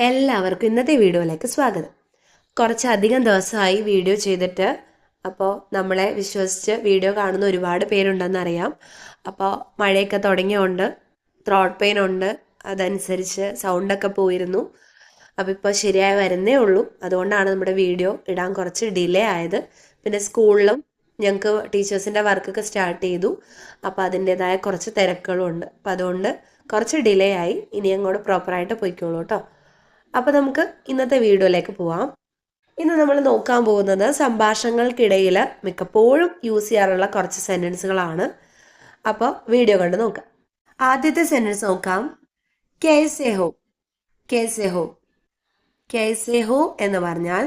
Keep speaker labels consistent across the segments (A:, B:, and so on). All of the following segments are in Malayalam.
A: എല്ലാവർക്കും ഇന്നത്തെ വീഡിയോയിലേക്ക് സ്വാഗതം. കുറച്ചധികം ദിവസമായി വീഡിയോ ചെയ്തിട്ട്. അപ്പോൾ നമ്മളെ വിശ്വസിച്ച് വീഡിയോ കാണുന്ന ഒരുപാട് പേരുണ്ടെന്നറിയാം. അപ്പോൾ മഴയൊക്കെ തുടങ്ങിയോണ്ട് ത്രോട്ട് പെയിൻ ഉണ്ട്, അതനുസരിച്ച് സൗണ്ടൊക്കെ പോയിരുന്നു. അപ്പോൾ ഇപ്പോൾ ശരിയായി വരുന്നേ ഉള്ളൂ. അതുകൊണ്ടാണ് നമ്മുടെ വീഡിയോ ഇടാൻ കുറച്ച് ഡിലേ ആയത്. പിന്നെ സ്കൂളിലും ഞങ്ങൾക്ക് ടീച്ചേഴ്സിൻ്റെ വർക്കൊക്കെ സ്റ്റാർട്ട് ചെയ്തു. അപ്പോൾ അതിൻ്റേതായ കുറച്ച് തിരക്കുകളും ഉണ്ട്. അപ്പോൾ അതുകൊണ്ട് കുറച്ച് ഡിലേ ആയി. ഇനി അങ്ങോട്ട് പ്രോപ്പറായിട്ട് പോയിക്കോളൂ കേട്ടോ. അപ്പോൾ നമുക്ക് ഇന്നത്തെ വീഡിയോയിലേക്ക് പോവാം. ഇന്ന് നമ്മൾ നോക്കാൻ പോകുന്നത് സംഭാഷണങ്ങൾക്കിടയിൽ മിക്കപ്പോഴും യൂസ് ചെയ്യാറുള്ള കുറച്ച് സെൻറ്റൻസുകളാണ്. അപ്പോൾ വീഡിയോ കണ്ട് നോക്കാം. ആദ്യത്തെ സെൻറ്റൻസ് നോക്കാം. കേസേ ഹോ. കേസേ ഹോ. കേസേ ഹോ എന്ന് പറഞ്ഞാൽ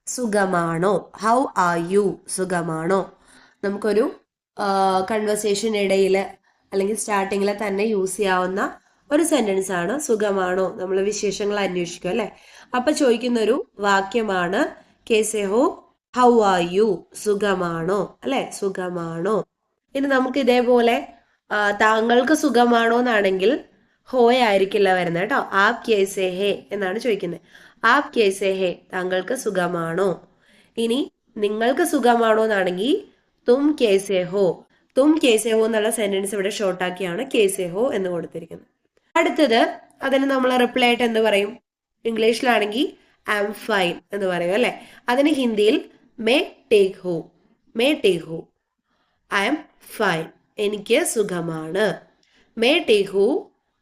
A: സുഖമാണോ, ഹൗ ആർ യു, സുഖമാണോ. നമുക്കൊരു കൺവെർസേഷൻ ഇടയിൽ അല്ലെങ്കിൽ സ്റ്റാർട്ടിങ്ങിൽ തന്നെ യൂസ് ചെയ്യാവുന്ന ഒരു സെന്റൻസ് ആണ് സുഖമാണോ. നമ്മൾ വിശേഷങ്ങൾ അന്വേഷിക്കും അല്ലെ. അപ്പൊ ചോദിക്കുന്ന ഒരു വാക്യമാണ് കേസേ ഹോ, ഹൗ ആർ യു, സുഖമാണോ അല്ലെ, സുഖമാണോ. ഇനി നമുക്ക് ഇതേപോലെ താങ്കൾക്ക് സുഖമാണോ എന്നാണെങ്കിൽ ഹോയ ആയിരിക്കില്ല വരുന്നത് കേട്ടോ. ആപ് കേസേ ഹേ എന്നാണ് ചോദിക്കുന്നത്. ആപ് കേസേ ഹേ, താങ്കൾക്ക് സുഖമാണോ. ഇനി നിങ്ങൾക്ക് സുഖമാണോ എന്നാണെങ്കിൽ തും കേസേ ഹോ. തും കേസേ ഹോ എന്നുള്ള സെന്റൻസ് ഇവിടെ ഷോർട്ടാക്കിയാണ് കേസേ ഹോ എന്ന് കൊടുത്തിരിക്കുന്നത്. അടുത്തത് അതിന് നമ്മൾ റിപ്ലൈ ആയിട്ട് എന്ത് പറയും? ഇംഗ്ലീഷിലാണെങ്കിൽ ഐ എം ഫൈൻ എന്ന് പറയും അല്ലെ. അതിന് ഹിന്ദിയിൽ മേ ടേക്ക് ഹോ. മേ ടേക്ക് ഹോ. ഐ എം ഫൈൻ, എനിക്ക് സുഖമാണ്. മേ ടേക്ക് ഹോ,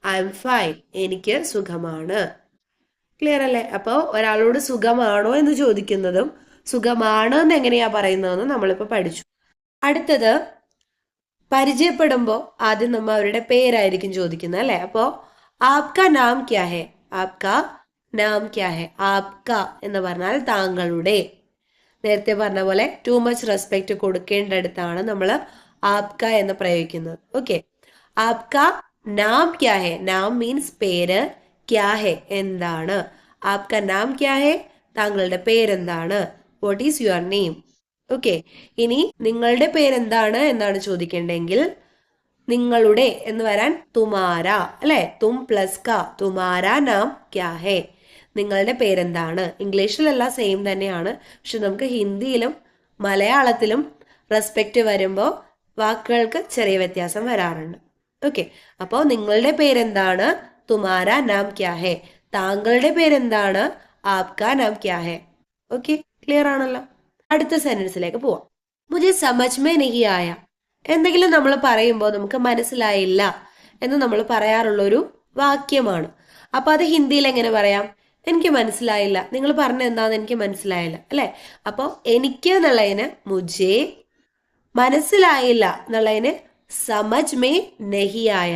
A: ഐ എം ഫൈൻ, എനിക്ക് സുഖമാണ്. ക്ലിയർ അല്ലേ? അപ്പോൾ ഒരാളോട് സുഖമാണോ എന്ന് ചോദിക്കുന്നതും സുഖമാണ് എന്ന് എങ്ങനെയാ പറയുന്നതെന്ന് നമ്മളിപ്പോൾ പഠിച്ചു. അടുത്തത് പരിചയപ്പെടുമ്പോൾ ആദ്യം നമ്മൾ അവരുടെ പേരായിരിക്കും ചോദിക്കുന്നത് അല്ലെ. അപ്പോൾ ആപ്ക നാം ക്യാ ഹെ. ആപ്ക നാം ക്യാ ഹെ. ആപ്ക എന്ന് പറഞ്ഞാൽ താങ്കളുടെ. നേരത്തെ പറഞ്ഞ പോലെ ടു മച്ച് റെസ്പെക്ട് കൊടുക്കേണ്ടടുത്താണ് നമ്മൾ ആപ്ക എന്ന് പ്രയോഗിക്കുന്നത്. ഓക്കെ. ആപ്ക നാം ക്യാ ഹെ. നാം മീൻസ് പേര്, ക്യാ ഹെ എന്താണ്. ആപ്ക നാം ക്യാ ഹെ, താങ്കളുടെ പേരെന്താണ്. What is your name. Okay. ഇനി നിങ്ങളുടെ പേരെന്താണ് എന്നാണ് ചോദിക്കേണ്ടെങ്കിൽ നിങ്ങളുടെ എന്ന് വരാൻ തുമാര അല്ലെ. തും പ്ലസ് ക, തുമാര നാം ക്യാ ഹെ. നിങ്ങളുടെ പേരെന്താണ്. ഇംഗ്ലീഷിലെല്ലാം സെയിം തന്നെയാണ്. പക്ഷെ നമുക്ക് ഹിന്ദിയിലും മലയാളത്തിലും റെസ്പെക്റ്റ് വരുമ്പോൾ വാക്കുകൾക്ക് ചെറിയ വ്യത്യാസം വരാറുണ്ട്. ഓക്കെ. അപ്പോൾ നിങ്ങളുടെ പേരെന്താണ്, തുമാര നാം ക്യാ ഹെ. താങ്കളുടെ പേരെന്താണ്, ആപ്ക നാം ക്യാ ഹെ. ഓക്കെ, ക്ലിയർ ആണല്ലോ. അടുത്ത സെന്റൻസിലേക്ക് പോവാം. മുझे समझ में नहीं आया. എന്തെങ്കിലും നമ്മൾ പറയുമ്പോൾ നമുക്ക് മനസ്സിലായില്ല എന്ന് നമ്മൾ പറയാറുള്ള ഒരു വാക്യമാണ്. അപ്പൊ അത് ഹിന്ദിയിൽ എങ്ങനെ പറയാം? എനിക്ക് മനസ്സിലായില്ല, നിങ്ങൾ പറഞ്ഞ എന്താന്ന് എനിക്ക് മനസ്സിലായില്ല അല്ലെ. അപ്പോൾ എനിക്ക് എന്നുള്ളതിന് മുझे, മനസ്സിലായില്ല എന്നുള്ളതിന് സമജ് മേ നഹി ആയ.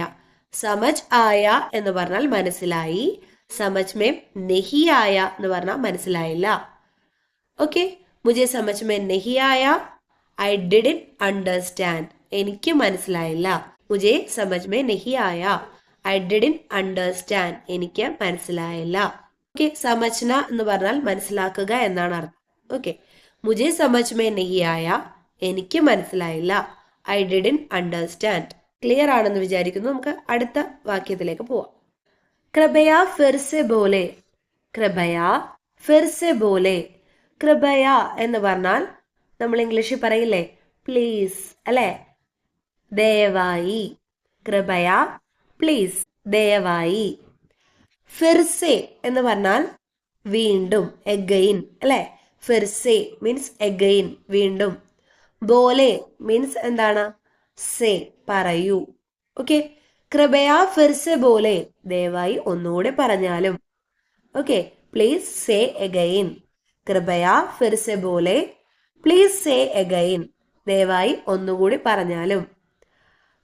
A: സമജ് ആയ എന്ന് പറഞ്ഞാൽ മനസ്സിലായി, സമജ് മേ നഹി ആയ എന്ന് പറഞ്ഞാൽ മനസ്സിലായില്ല. ഓക്കെ. മുझे समझ में नहीं आया, I didn't understand. എനിക്ക് മനസ്സിലായില്ല. മുझे समझ में नहीं आया, I didn't understand. എനിക്ക് മനസ്സിലായില്ല. ഓക്കെ. സമജ്ന എന്ന് പറഞ്ഞാൽ മനസ്സിലാക്കുക എന്നാണ് അർത്ഥം. ഓക്കെ. മുझे समझ में नहीं आया, എനിക്ക് മനസ്സിലായില്ല. I didn't understand. ക്ലിയർ ആണെന്ന് വിചാരിക്കുന്നു. നമുക്ക് അടുത്ത വാക്യത്തിലേക്ക് പോവാം. कृपया फिर से बोले. कृपया फिर से बोले. കൃപയ എന്ന് പറഞ്ഞാൽ നമ്മൾ ഇംഗ്ലീഷിൽ പറയില്ലേ പ്ലീസ് അല്ലെ. ദയവായി. കൃപയ പ്ലീസ്, ദയവായി. ഫിർസെ എന്ന് പറഞ്ഞാൽ വീണ്ടും, എഗെയിൻ അല്ലെ. ഫിർസെ മീൻസ് എഗെയിൻ, വീണ്ടും. ബോലെ മീൻസ് എന്താണ്? സേ, പറയൂ. ഓക്കെ. കൃപയ ഫിർസെ ബോലെ, ദയവായി ഒന്നുകൂടെ പറഞ്ഞാലും. ഓക്കെ. Please say again. കൃപയാ ഫിർ സെ ബോലെ, പ്ലീസ് സേ അഗൈൻ, ദയവായി ഒന്നുകൂടി പറഞ്ഞാലും.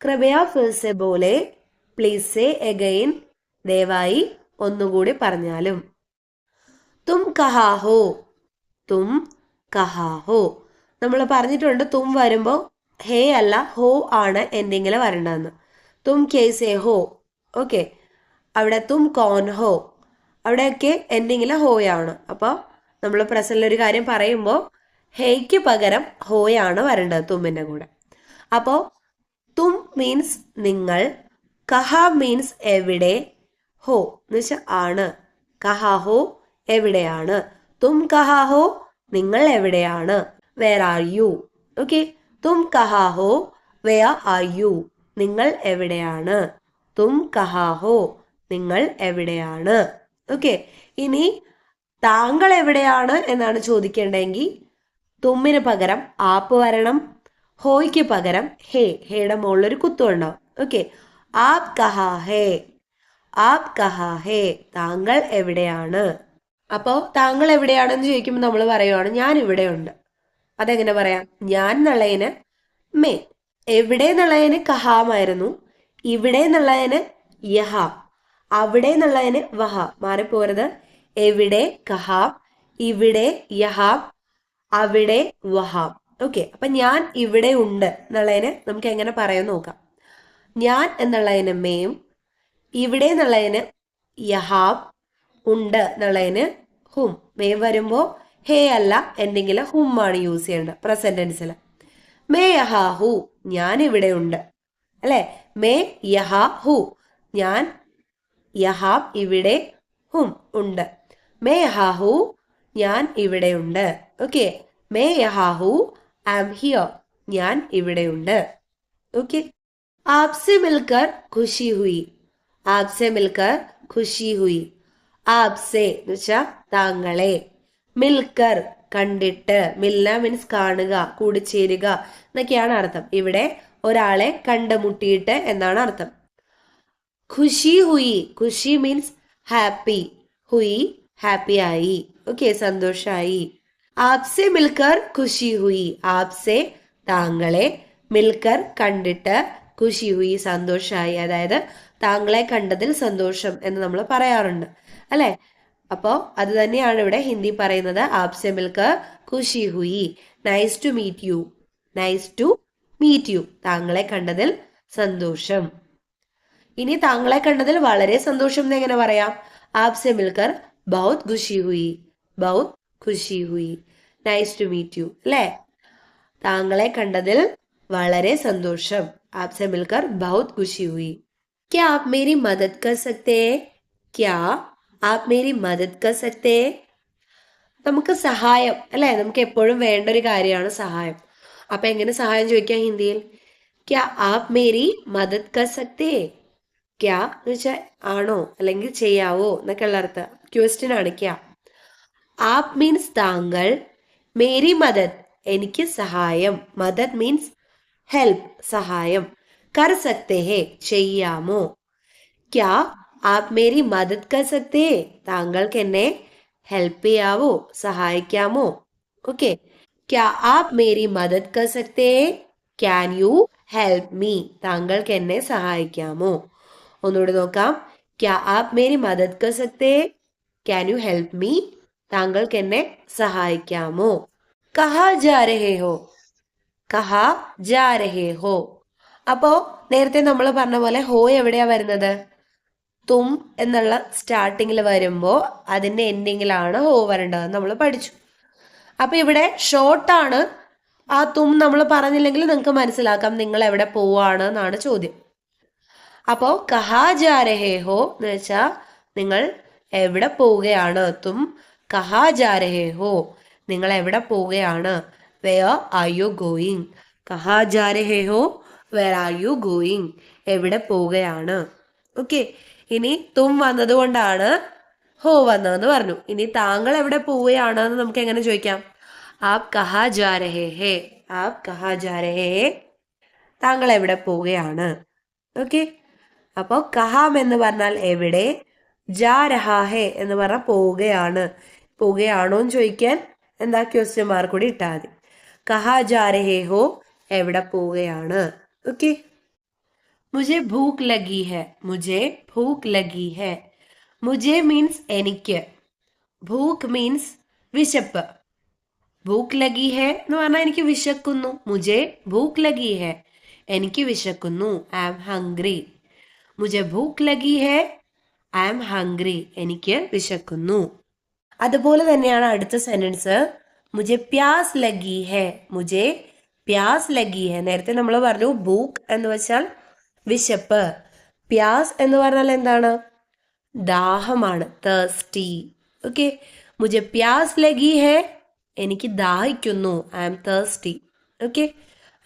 A: കൃപയാ ഫിർ സെ ബോലെ, പ്ലീസ് സേ അഗൈൻ, ദയവായി ഒന്നുകൂടി പറഞ്ഞാലും. തും കഹാ ഹോ. തും കഹാ ഹോ. നമ്മൾ പറഞ്ഞിട്ടുണ്ട് തും വരുമ്പോൾ ഹേ അല്ല ഹോ ആണ് എൻഡിങ്ങിൽ വരേണ്ടതെന്ന്. തും കേസേ ഹോ. ഓക്കെ. അവിടെ തും കോൻ ഹോ, അവിടെയൊക്കെ എൻഡിങ്ങിൽ ഹോയാണ്. അപ്പോൾ നമ്മൾ പ്രസന്റിൽ ഒരു കാര്യം പറയുമ്പോൾ ഹേയ്ക്ക് പകരം ഹോയാണ് വരേണ്ടത് തുമ്മിൻ്റെ കൂടെ. അപ്പോൾ തും മീൻസ് നിങ്ങൾ, കഹ മീൻസ് എവിടെ, ഹോ എന്ന് വെച്ചാൽ ആണ്. കഹാ ഹോ എവിടെയാണ്, തും കഹാ ഹോ നിങ്ങൾ എവിടെയാണ്, വേർ ആർ യു. ഓക്കെ, തും കഹാ ഹോ വേർ ആർ യു നിങ്ങൾ എവിടെയാണ്, തും കഹാ ഹോ നിങ്ങൾ എവിടെയാണ്. ഓക്കെ, ഇനി താങ്കൾ എവിടെയാണ് എന്നാണ് ചോദിക്കേണ്ടെങ്കിൽ തുമ്മിന് പകരം ആപ്പ് വരണം, ഹോയ്ക്ക് പകരം ഹേ, ഹേയുടെ മുകളിലൊരു കുത്തു ഉണ്ടാവും. ഓക്കെ, ആപ് കഹാ ഹേ, ആപ് കഹാ ഹേ താങ്കൾ എവിടെയാണ്. അപ്പോൾ താങ്കൾ എവിടെയാണെന്ന് ചോദിക്കുമ്പോൾ നമ്മൾ പറയുവാണ് ഞാൻ ഇവിടെ ഉണ്ട്. അതെങ്ങനെ പറയാം? ഞാൻ എന്നുള്ളതിന് മേ, എവിടെ എന്നുള്ളതിന് കഹാമായിരുന്നു, ഇവിടെ എന്നുള്ളതിന് യഹ, അവിടെ എന്നുള്ളതിന് വഹ. മാറിപ്പോരുത്. എവിടെ കഹാം, ഇവിടെ യഹാം, അവിടെ വഹാം. ഓക്കെ, അപ്പൊ ഞാൻ ഇവിടെ ഉണ്ട് എന്നുള്ളതിന് നമുക്ക് എങ്ങനെ പറയാൻ നോക്കാം. ഞാൻ എന്നുള്ളതിന് മേം, ഇവിടെ എന്നുള്ളതിന് യഹാം, ഉണ്ട് എന്നുള്ളതിന് ഹും. മേം വരുമ്പോ ഹേ അല്ല, എന്തെങ്കിലും ഹും ആണ് യൂസ് ചെയ്യേണ്ടത് പ്രസന്റ് ടെൻസിൽ. മേ യഹാ ഹു ഞാൻ ഇവിടെ ഉണ്ട് അല്ലെ. മേ യഹാ ഹു ഞാൻ, യഹാം ഇവിടെ, ഹും ഉണ്ട്. മേ യഹാ ഹു ഞാൻ ഇവിടെ ഉണ്ട്. ഓക്കെ, മേ യഹാ ഹു ഐ ആം ഹിയർ ഞാൻ ഇവിടെയുണ്ട്. ഓക്കെ, ആപ്സെ മിൽക്കർ ഖുഷി ഹുയി, ആപ്സെ മിൽക്കർ ഖുഷി ഹുയി. ആപ്സെ എന്ന് വെച്ചാൽ താങ്കളെ, മിൽക്കർ കണ്ടിട്ട്, മിൽന മീൻസ് കാണുക, കൂടിച്ചേരുക എന്നൊക്കെയാണ് അർത്ഥം. ഇവിടെ ഒരാളെ കണ്ടുമുട്ടിയിട്ട് എന്നാണ് അർത്ഥം. ഖുഷി ഹുയി, ഖുഷി മീൻസ് ഹാപ്പി, ഹുയി ഹാപ്പി ആയി. ഓക്കെ, സന്തോഷായി. ആപ്സെ മിൽക്കർ ഖുഷി ഹുയി, ആപ്സെ താങ്കളെ, മിൽക്കർ കണ്ടിട്ട്, ഖുഷി ഹുയി സന്തോഷായി. അതായത് താങ്കളെ കണ്ടതിൽ സന്തോഷം എന്ന് നമ്മൾ പറയാറുണ്ട് അല്ലെ. അപ്പോ അത് തന്നെയാണ് ഇവിടെ ഹിന്ദി പറയുന്നത്. ആപ്സെ മിൽക്കർ ഖുഷി ഹുയി, nice to meet you, nice to meet you താങ്കളെ കണ്ടതിൽ സന്തോഷം. ഇനി താങ്കളെ കണ്ടതിൽ വളരെ സന്തോഷം എന്ന് എങ്ങനെ പറയാം? ആപ്സെ മിൽക്കർ ബഹുത് ഖുഷി ഹുയി, ബഹുത് ഖുഷി ഹുയി, നൈസ് ടു മീറ്റ് യു അല്ലേ. താങ്കളെ കണ്ടതിൽ വളരെ സന്തോഷം. ആപ്സെ മിൽക്കർ ബഹുത് ഖുഷി ഹുയി. ക്യാ ആപ് മേരി മദദ് കർ സക്തേ ഹൈ? ക്യാ ആപ് മേരി മദദ് കർ സക്തേ ഹൈ? നമുക്ക് സഹായം അല്ലെ, നമുക്ക് എപ്പോഴും വേണ്ട ഒരു കാര്യമാണ് സഹായം. അപ്പൊ എങ്ങനെ സഹായം ചോദിക്കാം ഹിന്ദിയിൽ? ക്യാ ആപ് മേരി മദദ് കർ സക്തേ ഹൈ? ക്യാ എന്ന് വെച്ചാൽ ആണോ അല്ലെങ്കിൽ ചെയ്യാവോ എന്നൊക്കെ ഉള്ള അർത്ഥം. ക്വസ്റ്റ്യൻ ആണ് ക്യാ. ആപ് മീൻസ് താങ്കൾ, മേരി മദദ് എനിക്ക് സഹായം, മദദ് മീൻസ് ഹെൽപ്പ് സഹായം, കർ സക്തേ ഹേ ചെയ്യാമോ. ക്യാ ആപ് മേരി മദദ് കർ സക്തേ ഹേ താങ്കൾക്ക് എന്നെ ഹെൽപ്പ് ചെയ്യാവോ സഹായിക്കാമോ. ഓക്കെ, ക്യാ ആപ് മേരി മദദ് കർ സക്തേ ഹേ, ക്യാൻ യു ഹെൽപ്പ് മീ താങ്കൾക്ക് എന്നെ സഹായിക്കാമോ. ഒന്നുകൂടി നോക്കാം. ക്യാ ആപ് മേരി മദദ് കർ സക്തേ ഹേ, ക്യാൻ യു ഹെൽപ്പ് മീ താങ്കൾക്ക് എന്നെ സഹായിക്കാമോ. കഹാ ജാ രഹേ ഹോ, കഹാ ജാ രഹേ ഹോ. അപ്പോ നേരത്തെ നമ്മൾ പറഞ്ഞ പോലെ ഹോ എവിടെയാ വരുന്നത്? തും എന്നുള്ള സ്റ്റാർട്ടിങ്ങിൽ വരുമ്പോ അതിന്റെ എൻഡിങ്ങിലാണ് ഹോ വരേണ്ടത് നമ്മൾ പഠിച്ചു. അപ്പൊ ഇവിടെ ഷോർട്ടാണ്. ആ തും നമ്മൾ പറഞ്ഞില്ലെങ്കിൽ നിങ്ങൾക്ക് മനസ്സിലാക്കാം നിങ്ങൾ എവിടെ പോവാണ് എന്നാണ് ചോദ്യം. അപ്പോ കഹാ ജാ രഹേ ഹോ എന്ന് വെച്ചാ നിങ്ങൾ എവിടെ പോവുകയാണ്. തും കഹാ ജാ രഹേ ഹോ നിങ്ങൾ എവിടെ പോവുകയാണ്. വെയർ ആർ യു ഗോയിങ്, കഹാ ജാ രഹേ ഹോ വെയർ ആർ യു ഗോയിങ് എവിടെ പോവുകയാണ്. ഓക്കെ, ഇനി തും വന്നത് കൊണ്ടാണ് ഹോ വന്നതെന്ന് പറഞ്ഞു. ഇനി താങ്കൾ എവിടെ പോവുകയാണ് എന്ന് നമുക്ക് എങ്ങനെ ചോദിക്കാം? ആപ് കഹാ ജാ രഹേ ഹേ, ആപ് കഹാ ജാ രഹേ ഹേ താങ്കൾ എവിടെ പോവുകയാണ്. ഓക്കെ, അപ്പോ കഹാം എന്ന് പറഞ്ഞാൽ എവിടെ, ജാ രഹാ ഹേ എന്ന് പറഞ്ഞാൽ പോവുകയാണ്. പോവുകയാണോ എന്ന് ചോദിക്കാൻ എന്താ ക്വസ്റ്റ്യൻ മാർക്ക് കൂടി ഇട്ടാൽ മതി. കഹാ ജാ രഹേ ഹോ എവിടെ പോവുകയാണ്. ഓക്കെ, മുझे ഭൂക്ക് ലഗി ഹെ, മുझे ഭൂക്ക് ലഗി ഹെ. മുझे മീൻസ് എനിക്ക്, ഭൂക്ക് മീൻസ് വിശപ്പ്. ഭൂക്ക് ലഗി ഹെ എന്ന് പറഞ്ഞാൽ എനിക്ക് വിശക്കുന്നു. മുझे ഭൂക്ക് ലഗി ഹെ എനിക്ക് വിശക്കുന്നു. I am hungry. മുझे ഭൂക്ക് ലഗി ഹെ ഐ ആം ഹംഗ്രി എനിക്ക് വിശക്കുന്നു. അതുപോലെ തന്നെയാണ് അടുത്ത സെന്റൻസ്. മുझे പ്യാസ് ലഗി ഹെ, മുझे പ്യാസ് ലഗി ഹെ. നേരത്തെ നമ്മൾ പറഞ്ഞു ഭൂക്ക് എന്ന് വെച്ചാൽ വിശപ്പ്, പ്യാസ് എന്ന് പറഞ്ഞാൽ എന്താണ്? ദാഹമാണ്, തേഴ്സ്റ്റി. ഓക്കെ, മുझे प्यास लगी है, എനിക്ക് ദാഹിക്കുന്നു, ഐ ആം തേഴ്സ്റ്റി. ഓക്കെ,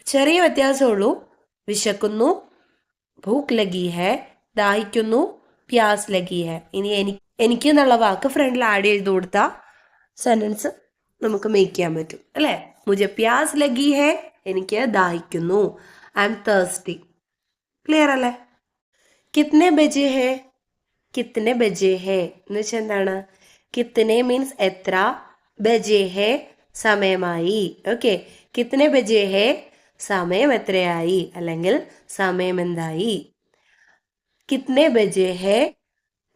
A: ചെറിയ വ്യത്യാസമുള്ളൂ. വിശക്കുന്നു, ഭൂക്ക് ലഗി ഹെ, ദാഹിക്കുന്നു, പ്യാസ് ലഗി ഹെ. ഇനി എനിക്ക് എന്നുള്ള വാക്ക് ഫ്രണ്ടിൽ ആഡ് ചെയ്ത് കൊടുത്താൽ സെന്റൻസ് നമുക്ക് മേക്ക് ചെയ്യാൻ പറ്റും അല്ലേ. മുझे പ്യാസ് ലഗി ഹെ, എനിക്ക് ദാഹിക്കുന്നു, ഐ ആം തേഴ്സ്റ്റി. ക്ലിയർ അല്ലേ? കിത്നെ ബജെ ഹെ, കിത്നെ ബജെ ഹെ എന്ന് വെച്ചാൽ എന്താണ്? കിത്നെ മീൻസ് എത്ര, ബജെ ഹെ സമയമായി. ഓക്കെ, കിത്നെ ബജെ ഹെ സമയം എത്രയായി അല്ലെങ്കിൽ സമയം എന്തായി. കിത്നെ ബജെ ഹെ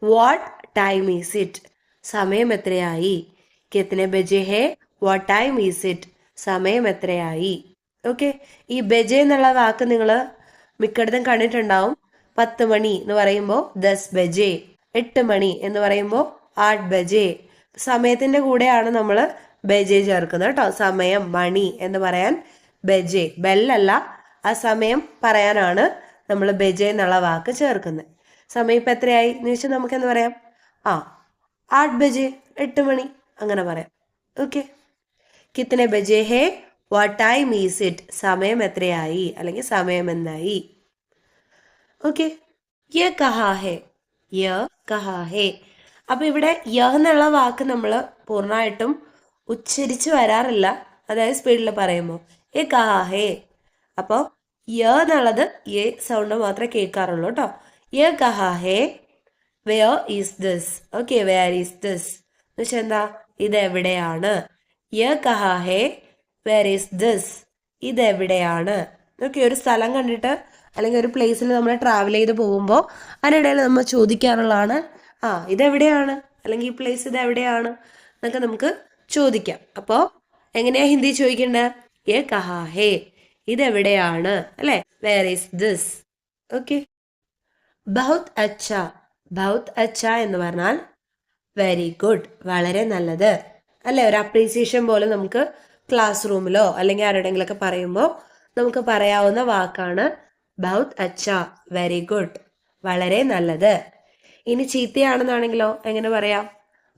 A: വാട്ട് ടൈം ഈസ് ഇറ്റ്, സമയം എത്രയായി. കിത്നെ ബജെ ഹെ വാട്ട് ടൈം ഈസ് ഇറ്റ്, സമയം എത്രയായി. ഓക്കെ, ഈ ബജെ എന്നുള്ള വാക്ക് നിങ്ങൾ മിക്കയിടത്തും കണ്ടിട്ടുണ്ടാവും. 10 മണി എന്ന് പറയുമ്പോൾ 10 ബജെ, 8 മണി എന്ന് പറയുമ്പോൾ 8 ബജെ. സമയത്തിന്റെ കൂടെയാണ് നമ്മൾ ബജെ ചേർക്കുന്നത് കേട്ടോ. സമയം, മണി എന്ന് പറയാൻ ബജെ, ബെല്ലല്ല, ആ സമയം പറയാനാണ് നമ്മൾ ബജെ എന്നുള്ള വാക്ക് ചേർക്കുന്നത്. സമയം ഇപ്പം എത്രയായി എന്ന് വെച്ചാൽ നമുക്ക് എന്ന് പറയാം, 8 ബജെ, 8 മണി അങ്ങനെ പറയാം. ഓക്കെ, കിത്തനെ ബജെ ഹേ, വാട്ട് ടൈം ഈസ് ഇറ്റ്, സമയം എത്രയായി അല്ലെങ്കിൽ സമയം എന്തായി. ഓക്കെ, യ കഹാ ഹേ, യ കഹാ ഹേ. അപ്പൊ ഇവിടെ യ എന്നുള്ള വാക്ക് നമ്മൾ പൂർണ്ണമായിട്ടും ഉച്ചരിച്ച് വരാറില്ല, അതായത് സ്പീഡിൽ പറയുമ്പോൾ യ കഹാ ഹേ. അപ്പോൾ യ എന്നുള്ളത് യ സൗണ്ട് മാത്രമേ കേൾക്കാറുള്ളൂ കേട്ടോ. യ കഹാ ഹേ, where is this. Okay, where is this എന്ന് വെച്ചാൽ എന്താ? ഇതെവിടെയാണ്. യ കഹാ ഹേ, വെയർ ഈസ് ദിസ്, ഇതെവിടെയാണ്. ഓക്കെ, ഒരു സ്ഥലം കണ്ടിട്ട് അല്ലെങ്കിൽ ഒരു പ്ലേസിൽ നമ്മൾ ട്രാവൽ ചെയ്ത് പോകുമ്പോൾ അതിനിടയിൽ നമ്മൾ ചോദിക്കാറുള്ളതാണ്, ഇതെവിടെയാണ് അല്ലെങ്കിൽ ഈ പ്ലേസ് ഇതെവിടെയാണ് എന്നൊക്കെ നമുക്ക് ചോദിക്കാം. അപ്പോൾ എങ്ങനെയാ ഹിന്ദി ചോദിക്കേണ്ടത്? യ കഹാ ഹേ, ഇതെവിടെയാണ് അല്ലെ. Where is this. ഓക്കെ, ബഹുത് അച്ഛ, ബഹുത് അച്ഛ എന്ന് പറഞ്ഞാൽ വെരി ഗുഡ്, വളരെ നല്ലത് അല്ലെ. ഒരു അപ്രീസിയേഷൻ പോലെ നമുക്ക് ക്ലാസ് റൂമിലോ അല്ലെങ്കിൽ ആരുടെങ്കിലൊക്കെ പറയുമ്പോൾ നമുക്ക് പറയാവുന്ന വാക്കാണ് ബഹുത് അച്ഛ, വെരി ഗുഡ്, വളരെ നല്ലത്. ഇനി ചീത്തയാണെന്നാണെങ്കിലോ എങ്ങനെ പറയാം?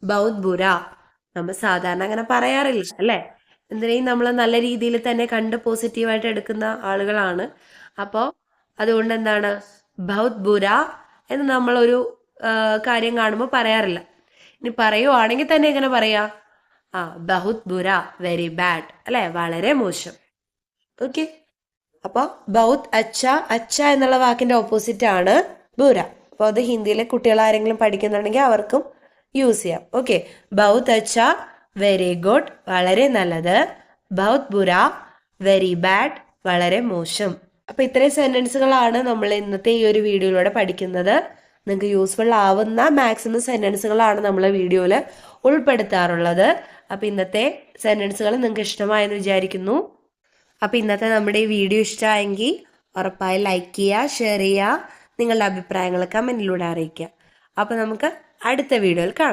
A: ബഹുത് ബുര. നമ്മൾ സാധാരണ അങ്ങനെ പറയാറില്ല അല്ലെ. എന്തിനേയും നമ്മൾ നല്ല രീതിയിൽ തന്നെ കണ്ട് പോസിറ്റീവായിട്ട് എടുക്കുന്ന ആളുകളാണ്. അപ്പോൾ അതുകൊണ്ട് എന്താണ് ബഹുത് ബുര എന്ന് നമ്മളൊരു കാര്യം കാണുമ്പോൾ പറയാറില്ല. ഇനി പറയുവാണെങ്കിൽ തന്നെ എങ്ങനെ പറയാ? ബഹുത് ബുര, വെരി ബാഡ് അല്ലെ, വളരെ മോശം. ഓക്കെ, അപ്പോൾ ബഹുത് അച്ഛ, അച്ഛ എന്നുള്ള വാക്കിന്റെ ഓപ്പോസിറ്റ് ആണ് ബുര. അപ്പോൾ അത് ഹിന്ദിയിലെ കുട്ടികൾ ആരെങ്കിലും പഠിക്കുന്നുണ്ടെങ്കിൽ അവർക്കും യൂസ് ചെയ്യാം. ഓക്കെ, ബഹുത് അച്ഛ, വെരി ഗുഡ്, വളരെ നല്ലത്. ബഹുത് ബുര, വെരി ബാഡ്, വളരെ മോശം. അപ്പൊ ഇത്രയും സെന്റൻസുകളാണ് നമ്മൾ ഇന്നത്തെ ഈ ഒരു വീഡിയോയിലൂടെ പഠിക്കുന്നത്. നിങ്ങൾക്ക് യൂസ്ഫുൾ ആവുന്ന മാക്സിമം സെന്റൻസുകളാണ് നമ്മൾ വീഡിയോയിൽ ഉൾപ്പെടുത്താറുള്ളത്. അപ്പൊ ഇന്നത്തെ സെന്റൻസുകൾ നിങ്ങൾക്ക് ഇഷ്ടമായെന്ന് വിചാരിക്കുന്നു. അപ്പൊ ഇന്നത്തെ നമ്മുടെ ഈ വീഡിയോ ഇഷ്ടമായെങ്കിൽ ഉറപ്പായി ലൈക്ക് ചെയ്യുക, ഷെയർ ചെയ്യുക, നിങ്ങളുടെ അഭിപ്രായങ്ങൾ കമന്റിലൂടെ അറിയിക്കുക. അപ്പൊ നമുക്ക് അടുത്ത വീഡിയോയിൽ കാണാം.